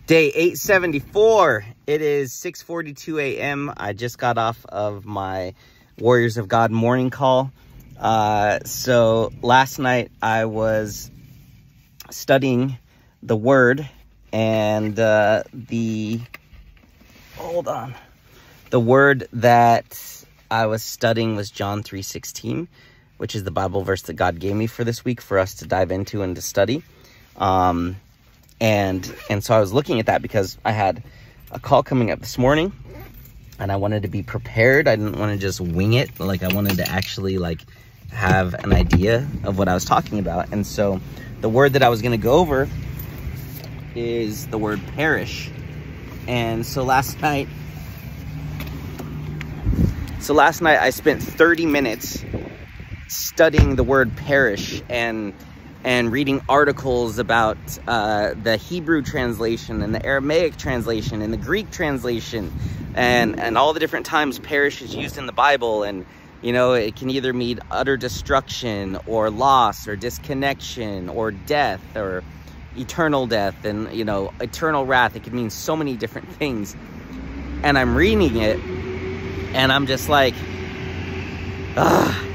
Day 874. It is 6:42 a.m. I just got off of my Warriors of God morning call. So last night I was studying the Word, and the word that I was studying was John 3:16, which is the Bible verse that God gave me for this week for us to dive into and to study. And so I was looking at that because I had a call coming up this morning and I wanted to be prepared. I didn't want to just wing it. Like, I wanted to actually have an idea of what I was talking about. And so the word that I was going to go over is the word perish. And so last night I spent 30 minutes studying the word perish and reading articles about the Hebrew translation and the Aramaic translation and the Greek translation and all the different times perish is used in the Bible. And, you know, it can either mean utter destruction or loss or disconnection or death or eternal death and, you know, eternal wrath. It could mean so many different things. And I'm reading it and I'm just like, ugh.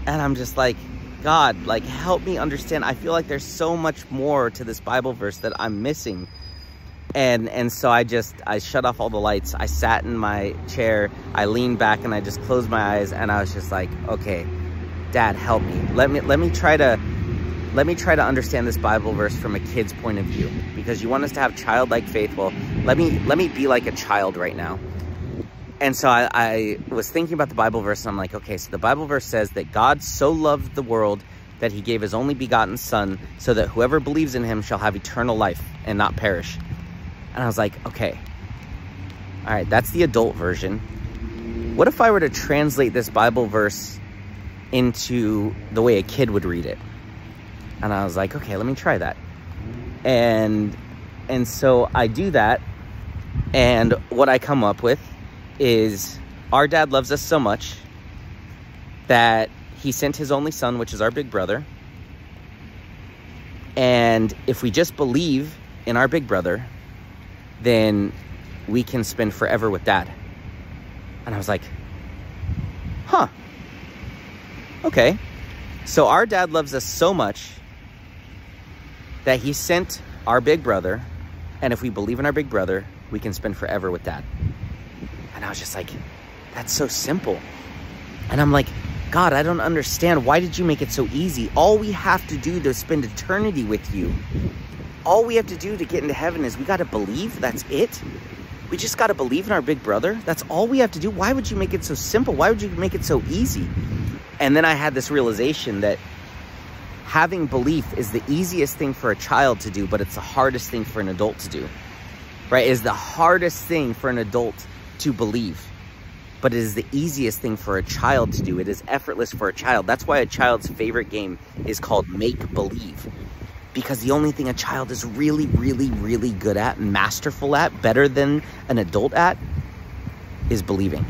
And I'm just like, God, help me understand. I feel like there's so much more to this Bible verse that I'm missing. And so I shut off all the lights. I sat in my chair, I leaned back and I just closed my eyes and I was just like, okay, Dad, help me. Let me try to understand this Bible verse from a kid's point of view, because you want us to have childlike faith. Well, let me be like a child right now. And so I was thinking about the Bible verse, and I'm like, okay, so the Bible verse says that God so loved the world that he gave his only begotten son so that whoever believes in him shall have eternal life and not perish. And I was like, okay, all right, that's the adult version. What if I were to translate this Bible verse into the way a kid would read it? And I was like, okay, let me try that. And so I do that, and what I come up with is our dad loves us so much that he sent his only son, which is our big brother. And if we just believe in our big brother, then we can spend forever with dad. And I was like, huh, okay. So our dad loves us so much that he sent our big brother, and if we believe in our big brother, we can spend forever with dad. And I was just like, that's so simple. And I'm like, God, I don't understand. Why did you make it so easy? All we have to do to spend eternity with you, all we have to do to get into heaven is we got to believe. That's it. We just got to believe in our big brother. That's all we have to do. Why would you make it so simple? Why would you make it so easy? And then I had this realization that having belief is the easiest thing for a child to do, but it's the hardest thing for an adult to do, right? It is the hardest thing for an adult to believe, but it is the easiest thing for a child to do. It is effortless for a child. That's why a child's favorite game is called make believe, because the only thing a child is really, really, really good at, masterful at, better than an adult at, is believing.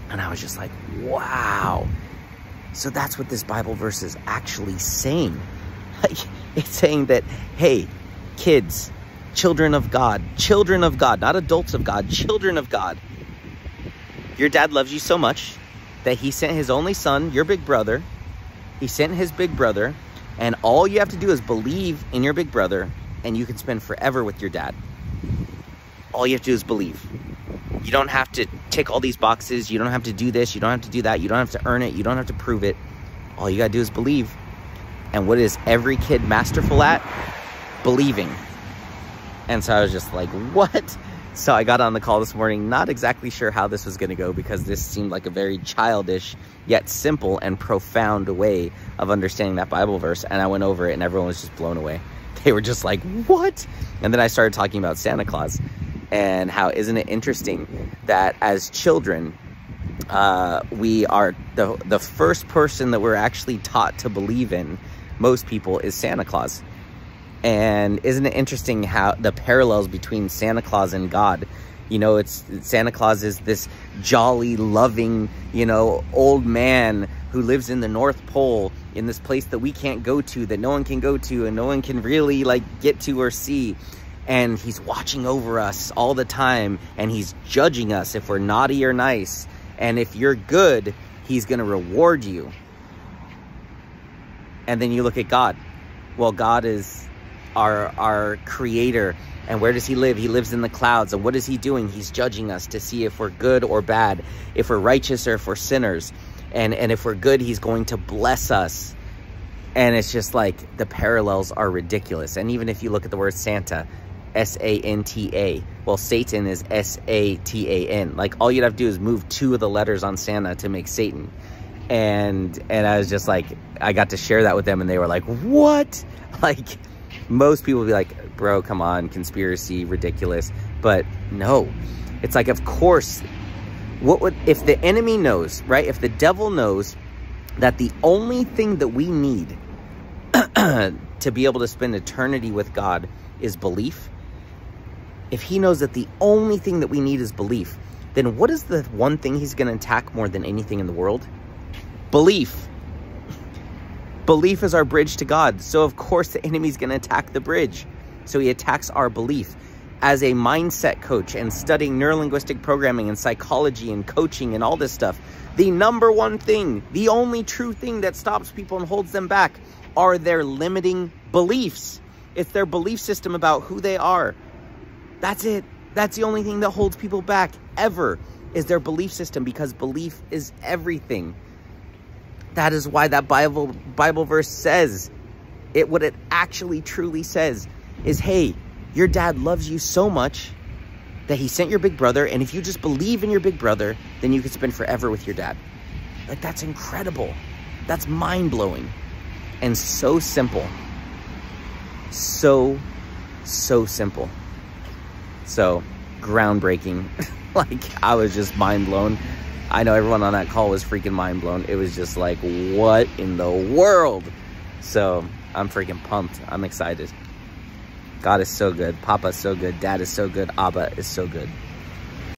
And I was just like, wow. So that's what this Bible verse is actually saying. It's saying that, hey, kids, children of God, not adults of God, children of God. Your dad loves you so much that he sent his only son, your big brother. He sent his big brother, and all you have to do is believe in your big brother, and you can spend forever with your dad. All you have to do is believe. You don't have to tick all these boxes. You don't have to do this. You don't have to do that. You don't have to earn it. You don't have to prove it. All you got to do is believe. And what is every kid masterful at? Believing. And so I was just like, what? So I got on the call this morning, not exactly sure how this was going to go, because this seemed like a very childish, yet simple and profound way of understanding that Bible verse. And I went over it and everyone was just blown away. They were just like, what? And then I started talking about Santa Claus and how, isn't it interesting that as children, we are the first person that we're actually taught to believe in, most people, is Santa Claus. And isn't it interesting how the parallels between Santa Claus and God? You know, Santa Claus is this jolly, loving, you know, old man who lives in the North Pole, in this place that we can't go to, that no one can go to, and no one can really like get to or see. and he's watching over us all the time, and he's judging us if we're naughty or nice. And if you're good, he's going to reward you. And then you look at God. Well, God is our creator. And where does he live? He lives in the clouds. And what is he doing? He's judging us to see if we're good or bad, if we're righteous or if we're sinners. And if we're good, he's going to bless us. And it's just like the parallels are ridiculous. And even if you look at the word Santa, S-A-N-T-A. Well, Satan is S-A-T-A-N. Like, all you'd have to do is move 2 of the letters on Santa to make Satan. And I was just like, I got to share that with them, and they were like, what? Like, most people would be like, bro, come on, conspiracy, ridiculous. But no, it's like, of course, what would, if the enemy knows, right? If the devil knows that the only thing that we need to be able to spend eternity with God is belief, if he knows that the only thing that we need is belief, then what is the one thing he's going to attack more than anything in the world? Belief. Belief is our bridge to God. So of course the enemy's going to attack the bridge. So he attacks our belief. As a mindset coach and studying neurolinguistic programming and psychology and coaching and all this stuff, the number one thing, the only true thing that stops people and holds them back are their limiting beliefs. It's their belief system about who they are. That's it. That's the only thing that holds people back ever, is their belief system, because belief is everything. That is why that Bible verse says it. What it actually truly says is, hey, your dad loves you so much that he sent your big brother, and if you just believe in your big brother, then you can spend forever with your dad. Like, that's incredible. That's mind-blowing. And so simple. So simple. So groundbreaking. Like, I was just mind blown. I know everyone on that call was freaking mind blown. It was just like, what in the world? So I'm freaking pumped. I'm excited. God is so good. Papa is so good. Dad is so good. Abba is so good.